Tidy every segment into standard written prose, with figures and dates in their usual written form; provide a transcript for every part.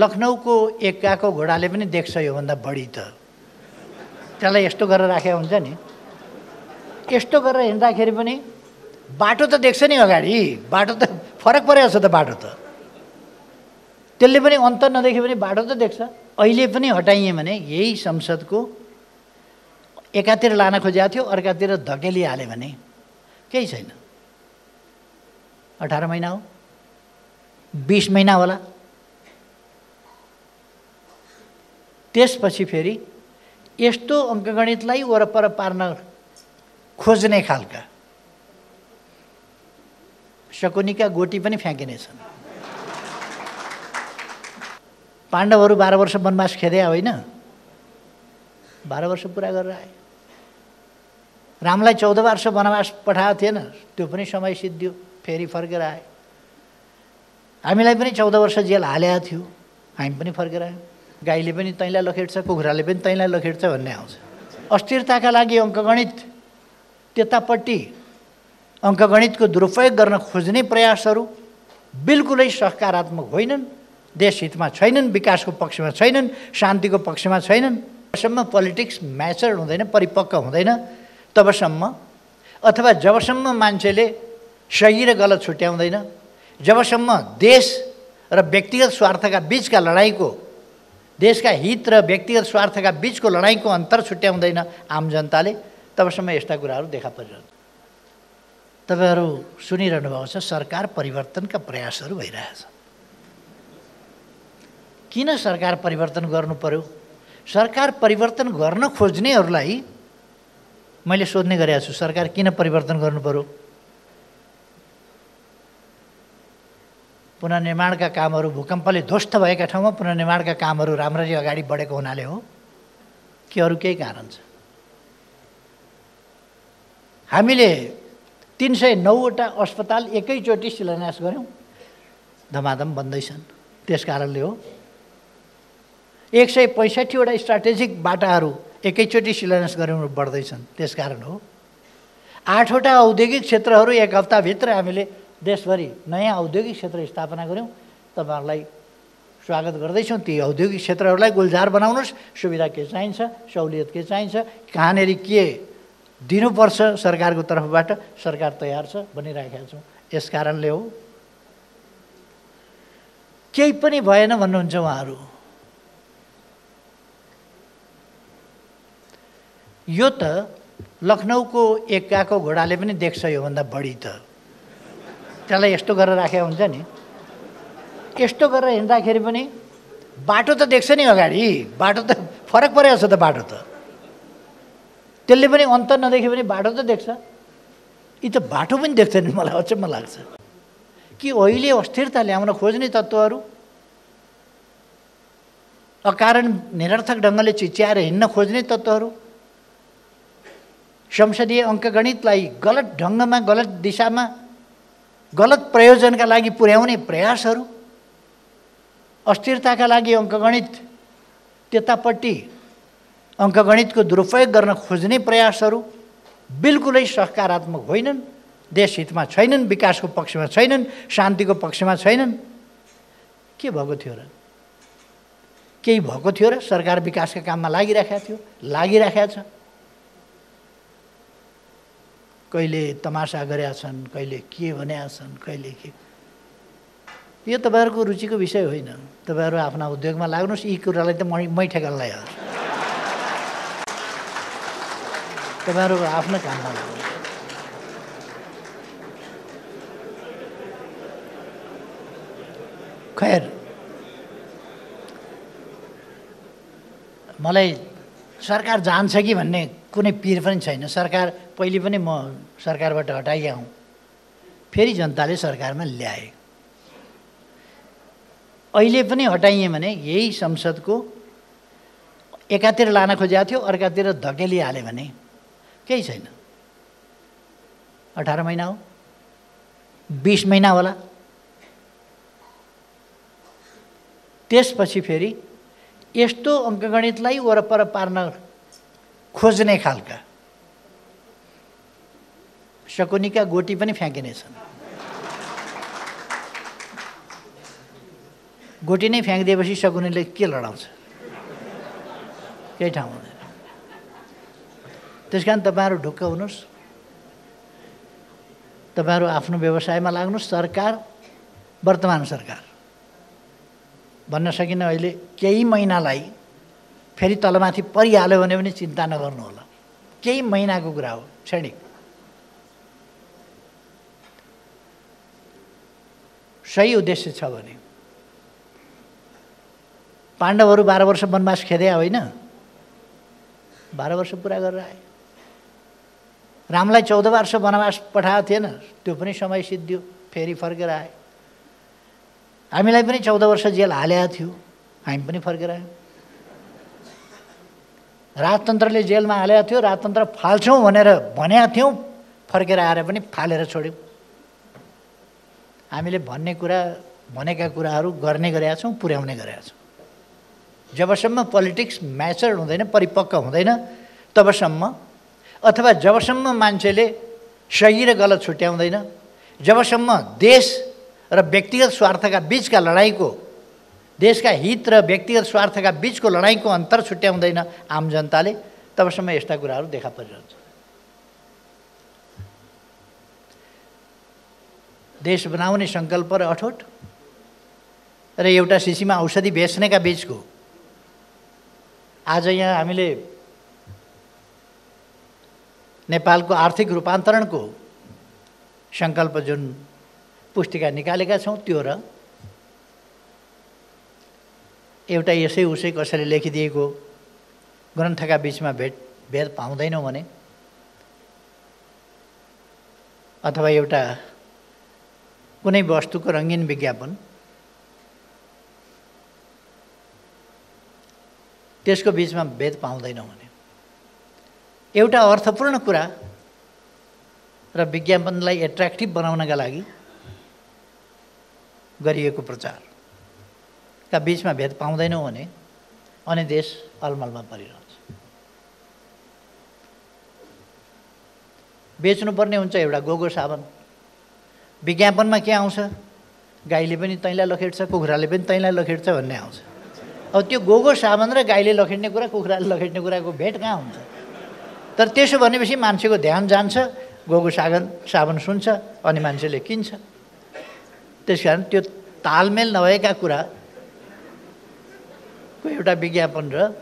लखनऊको एक्काको घोडाले पनि देख्छ योभन्दा बढी त। त्यसलाई यस्तो गरेर राखेको हुन्छ नि, यस्तो गरेर हिँड्दाखेरि पनि बाटो त देख्छ नि अगाडि, बाटो त फरक परेको छ त बाटो त। त्यसले पनि अन्त नदेखे पनि बाटो त देख्छ। अहिले पनि हटाइए भने यही संसदको एकातिर लान खोजेको थियो, अर्कातिर धकेलिहाल्यो भने केही छैन। 18 महिना हो, 20 महिना होला। त्यसपछि फेरि यस्तो अङ्कगणितलाई वरपर पार्न खोज्ने खालका शकुनीका गोटी पनि फ्याँकिनेछन्। पाण्डवहरू 12 वर्ष वनवास खेदे होइन, 12 वर्ष पुरा गरेर आए। रामलाई 14 वर्ष वनवास पठाएको थिएन, त्यो पनि समय सिद्धियो, फेरि फर्केर आए। हामीलाई पनि 14 वर्ष जेल हालेको थियो, हामी पनि फर्केर आयौँ। गाईले पनि तैँलाई लखेट्छ, कुखुराले पनि तैँलाई लखेट्छ भन्ने आउँछ। अस्थिरताका लागि अङ्कगणित त्यतापट्टि अङ्कगणितको दुरुपयोग गर्न खोज्ने प्रयासहरू बिल्कुलै सकारात्मक होइनन्, देशहितमा छैनन्, विकासको पक्षमा छैनन्, शान्तिको पक्षमा छैनन्। जबसम्म पोलिटिक्स म्याचर हुँदैन, परिपक्व हुँदैन तबसम्म, अथवा जबसम्म मान्छेले सही र गलत छुट्याउँदैन, जबसम्म देश र व्यक्तिगत स्वार्थका बीचका लडाइँको, देशका हित र व्यक्तिगत स्वार्थका बीचको लडाइँको अन्तर छुट्याउँदैन आम जनताले, तबसम्म यस्ता कुराहरू देखा परिरहन्छ। तपाईँहरू सुनिरहनु भएको छ, सरकार परिवर्तनका प्रयासहरू भइरहेछ। किन सरकार परिवर्तन गर्नु पर्यो? सरकार परिवर्तन गर्न खोज्नेहरूलाई मैले सोध्ने गरेको छु, सरकार किन परिवर्तन गर्नु पर्यो? पुनर्निर्माणका कामहरू भूकम्पले ध्वस्त भएका ठाउँमा पुनर्निर्माणका कामहरू राम्ररी अगाडि बढेको हुनाले हो कि अरू केही कारण छ? हामीले 309वटा अस्पताल एकैचोटि शिलान्यास गऱ्यौँ, धमाधम बन्दैछन्, त्यस कारणले हो। 165वटा स्ट्राटेजिक बाटाहरू एकैचोटि शिलान्यास गऱ्यौँ, बढ्दैछन्, त्यस कारण हो। 8वटा औद्योगिक क्षेत्रहरू एक हप्ताभित्र हामीले देशभरि नयाँ औद्योगिक क्षेत्र स्थापना गऱ्यौँ। तपाईँहरूलाई स्वागत गर्दैछौँ। ती औद्योगिक क्षेत्रहरूलाई गुलजार बनाउनुहोस्। सुविधा के चाहिन्छ, सहुलियत के चाहिन्छ, कहाँनिर के दिनुपर्छ सरकारको तर्फबाट, सरकार तयार छ भनिराखेका छौँ। यस कारणले हो। केही पनि भएन भन्नुहुन्छ उहाँहरू। यो त लखनऊको एक्काको घोडाले पनि देख्छ योभन्दा बढी त। त्यसलाई यस्तो गरेर राखेको हुन्छ नि, यस्तो गरेर हिँड्दाखेरि पनि बाटो त देख्छ नि अगाडि, बाटो त फरक परेको छ त बाटो त। त्यसले पनि अन्त नदेखे पनि बाटो त देख्छ। यी त बाटो पनि देख्दैन, मलाई अचम्म लाग्छ कि अहिले अस्थिरता ल्याउन खोज्ने तत्त्वहरू, अकारण निरर्थक ढङ्गले चिच्याएर हिँड्न खोज्ने तत्त्वहरू, संसदीय अङ्कगणितलाई गलत ढङ्गमा, गलत दिशामा, गलत प्रयोजनका लागि पुर्याउने प्रयासहरू, अस्थिरताका लागि अङ्कगणित त्यतापट्टि अङ्कगणितको दुरुपयोग गर्न खोज्ने प्रयासहरू बिल्कुलै सकारात्मक होइनन्, देशहितमा छैनन्, विकासको पक्षमा छैनन्, शान्तिको पक्षमा छैनन्। के भएको थियो र? केही भएको थियो र? सरकार विकासका काममा लागिराखेको थियो, लागिराखेको छ। कहिले तमासा गरेका छन्, कहिले के भनेका छन्, कहिले के। यो तपाईँहरूको रुचिको विषय होइन। तपाईँहरू आफ्ना उद्योगमा लाग्नुहोस्। यी कुरालाई त मै ठेगाल्ला यार। तपाईँहरू आफ्नो काममा लाग्नुहोस्। खैर, मलाई सरकार जान्छ कि भन्ने कुनै पिर पनि छैन। सरकार पहिले पनि म सरकारबाट हटाइया हुँ, फेरि जनताले सरकारमा ल्याए। अहिले पनि हटाइए भने यही संसदको एकातिर लान खोजेको थियो, अर्कातिर धकेलिहाल्यो भने केही छैन। 18 महिना हो, 20 महिना होला। त्यसपछि फेरि यस्तो अङ्कगणितलाई वरपर पार्न खोज्ने खालका शकुनीका गोटी पनि फ्याँकिनेछन्। गोटी नै फ्याँकिदिएपछि शकुनीले के लडाउँछ? केही ठाउँ हुँदैन। त्यस कारण तपाईँहरू ढुक्क हुनुहोस्, तपाईँहरू आफ्नो व्यवसायमा लाग्नुहोस्। सरकार, वर्तमान सरकार भन्न सकिन्न, अहिले केही महिनालाई फेरि तलमाथि परिहाल्यो भने पनि चिन्ता नगर्नु होला। केही महिनाको कुरा हो, क्षणिक। सही उद्देश्य छ भने पाण्डवहरू 12 वर्ष वनवास खेदे होइन, 12 वर्ष पुरा गरेर आए। रामलाई 14 वर्ष वनवास पठाएको थिएन, त्यो पनि समय सिद्धियो, फेरि फर्केर आए। हामीलाई पनि 14 वर्ष जेल हालेको थियो, हामी पनि फर्केर आयौँ। राजतन्त्रले जेलमा हालेको थियो, राजतन्त्र फाल्छौँ भनेर भनेका थियौँ, फर्केर आएर पनि फालेर छोड्यौँ। हामीले भनेका कुराहरू गर्ने गरेका छौँ, पुर्याउने गरेका छौँ। जबसम्म पोलिटिक्स म्याचर हुँदैन, परिपक्व हुँदैन, तबसम्म, अथवा जबसम्म मान्छेले सही र गलत छुट्याउँदैन, जबसम्म देश र व्यक्तिगत स्वार्थका बीचका लडाइँको, देशका हित र व्यक्तिगत स्वार्थका बीचको लडाइँको अन्तर छुट्याउँदैन आम जनताले, तबसम्म यस्ता कुराहरू देखा परिरहन्छ। देश बनाउने सङ्कल्प र अठोट र एउटा शिशीमा औषधि बेच्नेका बीचको आज यहाँ हामीले नेपालको आर्थिक रूपान्तरणको सङ्कल्प जुन पुस्तिका निकालेका छौँ, त्यो र एउटा यसै उसै कसैले लेखिदिएको ग्रन्थका बीचमा भेद पाउँदैनौँ भने, अथवा एउटा कुनै वस्तुको रङ्गीन विज्ञापन, त्यसको बीचमा भेद पाउँदैनौँ भने, एउटा अर्थपूर्ण कुरा र विज्ञापनलाई एट्र्याक्टिभ बनाउनका लागि गरिएको प्रचारका बीचमा भेद पाउँदैनौँ भने अनि देश अलमलमा परिरहन्छ। बेच्नुपर्ने हुन्छ एउटा गोगो साबन, विज्ञापनमा के आउँछ? गाईले पनि तैँलाई लखेट्छ, कुखुराले पनि तैँलाई लखेट्छ भन्ने आउँछ। अब त्यो गोगो साबन र गाईले लखेट्ने कुरा, कुखुराले लखेट्ने कुराको भेट कहाँ हुन्छ? तर त्यसो भनेपछि मान्छेको ध्यान जान्छ, गोगो साबन सुन्छ अनि मान्छेले किन्छ। त्यस कारण त्यो तालमेल नभएका कुराको एउटा विज्ञापन र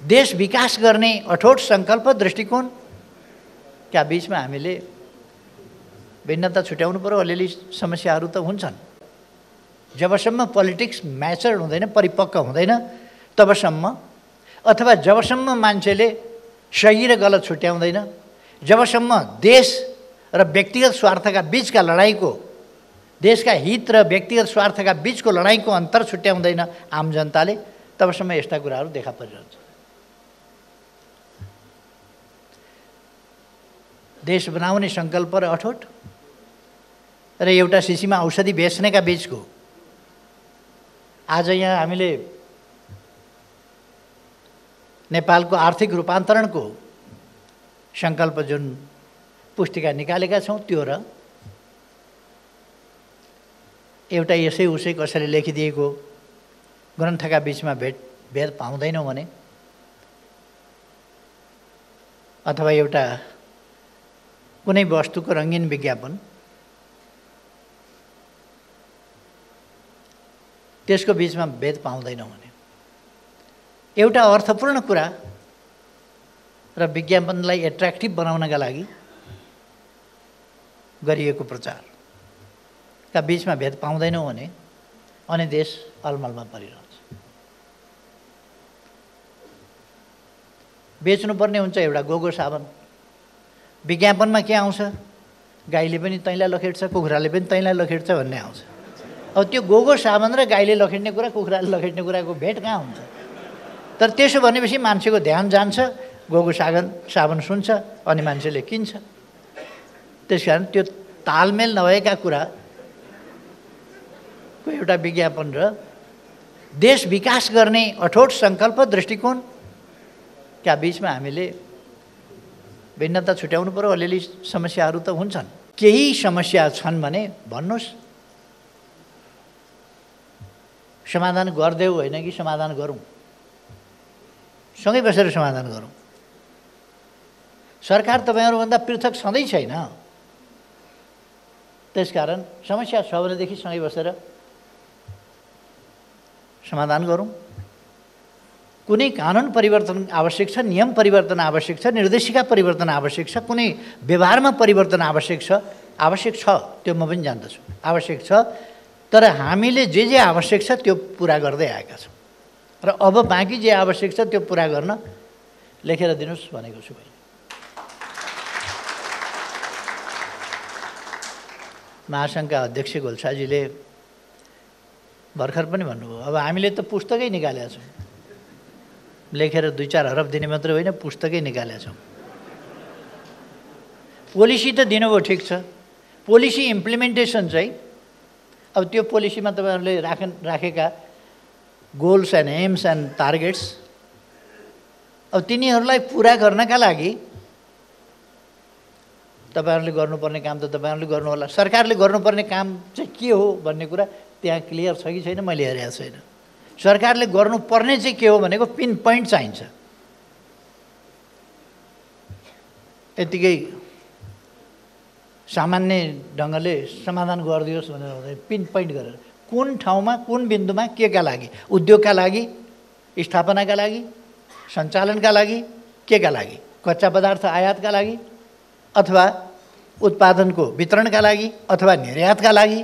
देश विकास गर्ने अठोट सङ्कल्प, दृष्टिकोणका बीचमा हामीले भिन्नता छुट्याउनु पर्यो। अलिअलि समस्याहरू त हुन्छन्। जबसम्म पोलिटिक्स म्याचर हुँदैन, परिपक्व हुँदैन, तबसम्म, अथवा जबसम्म मान्छेले सही र गलत छुट्याउँदैन, जबसम्म देश र व्यक्तिगत स्वार्थका बीचका लडाइँको, देशका हित र व्यक्तिगत स्वार्थका बीचको लडाइँको अन्तर छुट्याउँदैन आम जनताले, तबसम्म यस्ता कुराहरू देखा परिरहन्छ। देश बनाउने सङ्कल्प र अठोट र एउटा शिशीमा औषधि बेच्नेका बीचको आज यहाँ हामीले नेपालको आर्थिक रूपान्तरणको सङ्कल्प जुन पुस्तिका निकालेका छौँ, त्यो र एउटा यसै उसै कसैले लेखिदिएको ग्रन्थका बीचमा भेद पाउँदैनौँ भने, अथवा एउटा कुनै वस्तुको रङ्गीन विज्ञापन, त्यसको बीचमा भेद पाउँदैनौँ भने, एउटा अर्थपूर्ण कुरा र विज्ञापनलाई एट्र्याक्टिभ बनाउनका लागि गरिएको प्रचारका बीचमा भेद पाउँदैनौँ भने अनि देश अलमलमा परिरहन्छ। बेच्नुपर्ने हुन्छ एउटा गोगो साबन, विज्ञापनमा के आउँछ? गाईले पनि तैँलाई लखेट्छ, कुखुराले पनि तैँलाई लखेट्छ भन्ने आउँछ। अब त्यो गोगो साबन र गाईले लखेट्ने कुरा, कुखुराले लखेट्ने कुराको भेट कहाँ हुन्छ? तर त्यसो भनेपछि मान्छेको ध्यान जान्छ, गोगो साबन सुन्छ अनि मान्छेले किन्छ। त्यस कारण त्यो तालमेल नभएका कुराको एउटा विज्ञापन र देश विकास गर्ने अठोट सङ्कल्प, दृष्टिकोणका बीचमा हामीले भिन्नता छुट्याउनु पर्यो। अलिअलि समस्याहरू त हुन्छन्। केही समस्या छन् भने भन्नुहोस्। समाधान गर्देऊ होइन कि समाधान गरौँ, सँगै बसेर समाधान गरौँ। सरकार तपाईँहरूभन्दा पृथक सधैँ छैन। त्यसकारण समस्या छ भनेदेखि सँगै बसेर समाधान गरौँ। कुनै कानुन परिवर्तन आवश्यक छ, नियम परिवर्तन आवश्यक छ, निर्देशिका परिवर्तन आवश्यक छ, कुनै व्यवहारमा परिवर्तन आवश्यक छ, त्यो म पनि जान्दछु आवश्यक छ। तर हामीले जे आवश्यक छ त्यो पुरा गर्दै आएका छौँ र अब बाँकी जे आवश्यक छ त्यो पुरा गर्न लेखेर दिनुहोस् भनेको छु। महासङ्घका अध्यक्ष गोल्छाजीले भर्खर पनि भन्नुभयो, अब हामीले त पुस्तकै निकालेका छौँ, लेखेर 2-4 अरब दिने मात्र होइन, पुस्तकै निकालेका छौँ। पोलिसी त दिनुभयो, ठिक छ, पोलिसी इम्प्लिमेन्टेसन चाहिँ अब त्यो पोलिसीमा तपाईँहरूले राखेका goals and AIIMS and targets, अब तिनीहरूलाई पुरा गर्नका लागि तपाईँहरूले गर्नुपर्ने काम त तपाईँहरूले गर्नु होला। सरकारले गर्नुपर्ने काम चाहिँ के हो भन्ने कुरा त्यहाँ क्लियर छ कि छैन मैले हेरेको छैन। सरकारले गर्नुपर्ने चाहिँ के हो भनेको पिन पोइन्ट चाहिन्छ। यतिकै सामान्य ढङ्गले समाधान गरिदियोस् भनेर पिन पोइन्ट गरेर कुन ठाउँमा कुन बिन्दुमा केका लागि, उद्योगका लागि, स्थापनाका लागि, सञ्चालनका लागि, केका लागि, कच्चा पदार्थ आयातका लागि अथवा उत्पादनको वितरणका लागि अथवा निर्यातका लागि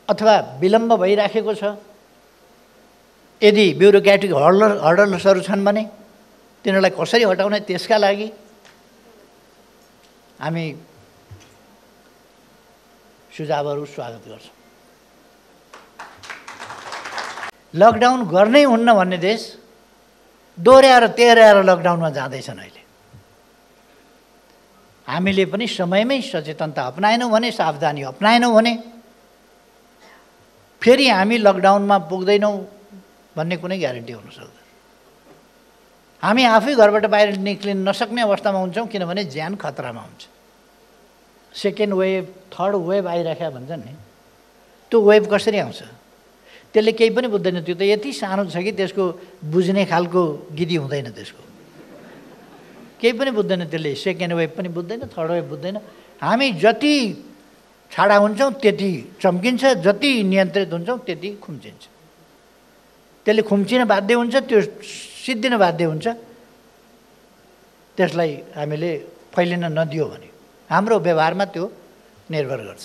अथवा विलम्ब भइराखेको छ, यदि ब्युरोक्रेटिक हर्डल्सहरू छन् भने तिनीहरूलाई कसरी हटाउने त्यसका लागि हामी सुझावहरू स्वागत गर्छौँ। लकडाउन गर्नै हुन्न भन्ने देश दोहोऱ्याएर तेह्राएर लकडाउनमा जाँदैछन्। अहिले हामीले पनि समयमै सचेतनता अपनाएनौँ भने, सावधानी अपनाएनौँ भने फेरि हामी लकडाउनमा पुग्दैनौँ भन्ने कुनै ग्यारेन्टी हुन सक्दैन। हामी आफै घरबाट बाहिर निक्लिन नसक्ने अवस्थामा हुन्छौँ, किनभने ज्यान खतरामा हुन्छ। सेकेन्ड वेभ, थर्ड वेभ आइराख्या भन्छन् नि, त्यो वेभ कसरी आउँछ त्यसले केही पनि बुझ्दैन। त्यो त यति सानो छ कि त्यसको बुझ्ने खालको गिरी हुँदैन, त्यसको केही पनि बुझ्दैन त्यसले। सेकेन्ड वेभ पनि बुझ्दैन, थर्ड वेभ बुझ्दैन। हामी जति छाडा हुन्छौँ त्यति चम्किन्छ, जति नियन्त्रित हुन्छौँ त्यति खुम्चिन्छ। त्यसले खुम्चिन बाध्य हुन्छ, त्यो सिद्धिन बाध्य हुन्छ। त्यसलाई हामीले फैलिन नदियो भने हाम्रो व्यवहारमा त्यो निर्भर गर्छ।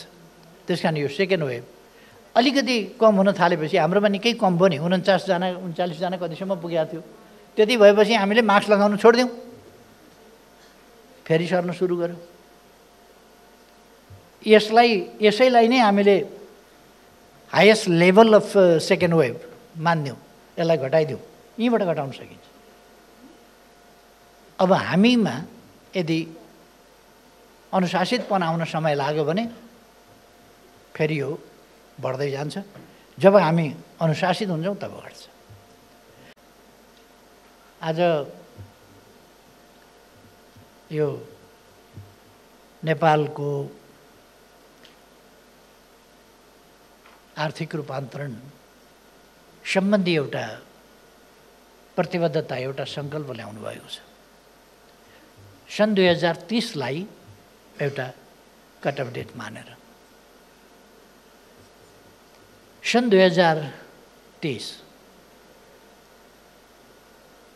त्यस कारण यो सेकेन्ड वेभ अलिकति कम हुन थालेपछि, हाम्रोमा निकै कम भयो नि, 39 जना कतिसम्म पुगेको थियो, त्यति भएपछि हामीले मास्क लगाउनु छोडिदिउँ, फेरि सर्न सुरु गऱ्यौँ। यसैलाई नै हामीले highest level of second wave मान्यौँ, यसलाई घटाइदिउँ, यहीँबाट घटाउन सकिन्छ। अब हामीमा यदि अनुशासितपन आउन समय लाग्यो भने फेरि यो बढ्दै जान्छ। जब हामी अनुशासित हुन्छौँ तब घट्छ। आज यो नेपालको आर्थिक रूपान्तरण सम्बन्धी एउटा प्रतिबद्धता, एउटा सङ्कल्प ल्याउनु भएको छ। सन् 2030लाई एउटा कट अफ डेट मानेर सन् 2023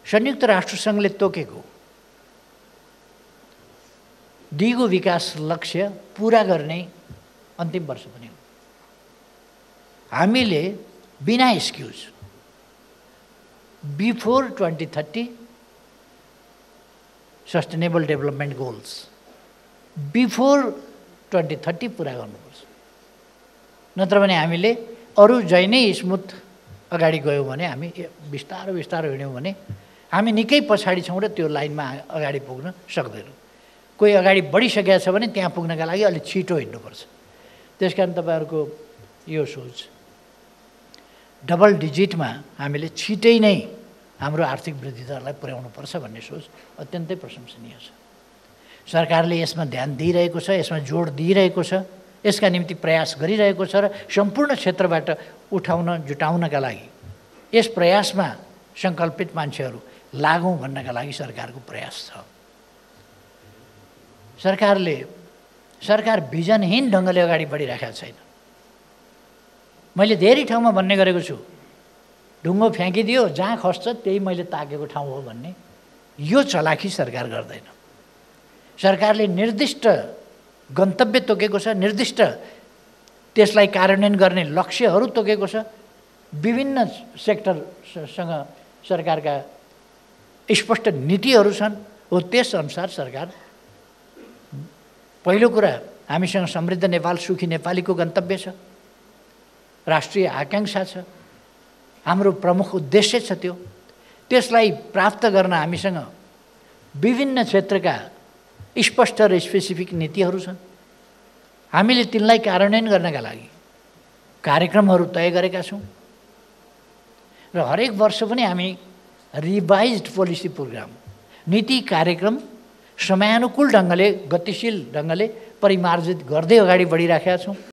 संयुक्त राष्ट्रसङ्घले तोकेको दिगो विकास लक्ष्य पुरा गर्ने अन्तिम वर्ष पनि हो। हामीले बिना excuse before 2030 sustainable development goals before 2030 पुरा गर्नुपर्छ। नत्र भने हामीले अरू जै नै स्मुथ अगाडि गयौँ भने, हामी बिस्तारो हिँड्यौँ भने हामी निकै पछाडि छौँ र त्यो लाइनमा अगाडि पुग्न सक्दैनौँ। कोही अगाडि बढिसकेको छ भने त्यहाँ पुग्नका लागि अलिक छिटो हिँड्नुपर्छ। त्यस कारण तपाईँहरूको यो सोच डबल डिजिटमा हामीले छिटै नै हाम्रो आर्थिक वृद्धि दरलाई पुर्याउनुपर्छ भन्ने सोच अत्यन्तै प्रशंसनीय छ। सरकारले यसमा ध्यान दिइरहेको छ, यसमा जोड दिइरहेको छ यसका निम्ति प्रयास गरिरहेको छ र सम्पूर्ण क्षेत्रबाट जुटाउनका लागि यस प्रयासमा सङ्कल्पित मान्छेहरू लागौँ भन्नका लागि सरकारको प्रयास छ। सरकार भिजनहीन ढङ्गले अगाडि बढिरहेको छैन। मैले धेरै ठाउँमा भन्ने गरेको छु, ढुङ्गो फ्याँकिदियो, जहाँ खस्छ त्यही मैले ताकेको ठाउँ हो भन्ने यो चलाखी सरकार गर्दैन। सरकारले निर्दिष्ट गन्तव्य तोकेको छ, निर्दिष्ट त्यसलाई कार्यान्वयन गर्ने लक्ष्यहरू तोकेको छ। विभिन्न सेक्टरसँग सरकारका स्पष्ट नीतिहरू छन्। हो त्यसअनुसार सरकार, पहिलो कुरा हामीसँग समृद्ध नेपाल सुखी नेपालीको गन्तव्य छ, राष्ट्रिय आकाङ्क्षा छ, हाम्रो प्रमुख उद्देश्य छ। त्यसलाई प्राप्त गर्न हामीसँग विभिन्न क्षेत्रका स्पष्ट र स्पेसिफिक नीतिहरू छन्। हामीले तिनलाई कार्यान्वयन गर्नका लागि कार्यक्रमहरू तय गरेका छौँ र हरेक वर्ष पनि हामी रिभाइज्ड पोलिसी प्रोग्राम, नीति कार्यक्रम समयानुकूल ढङ्गले, गतिशील ढङ्गले परिमार्जित गर्दै अगाडि बढिराखेका छौँ।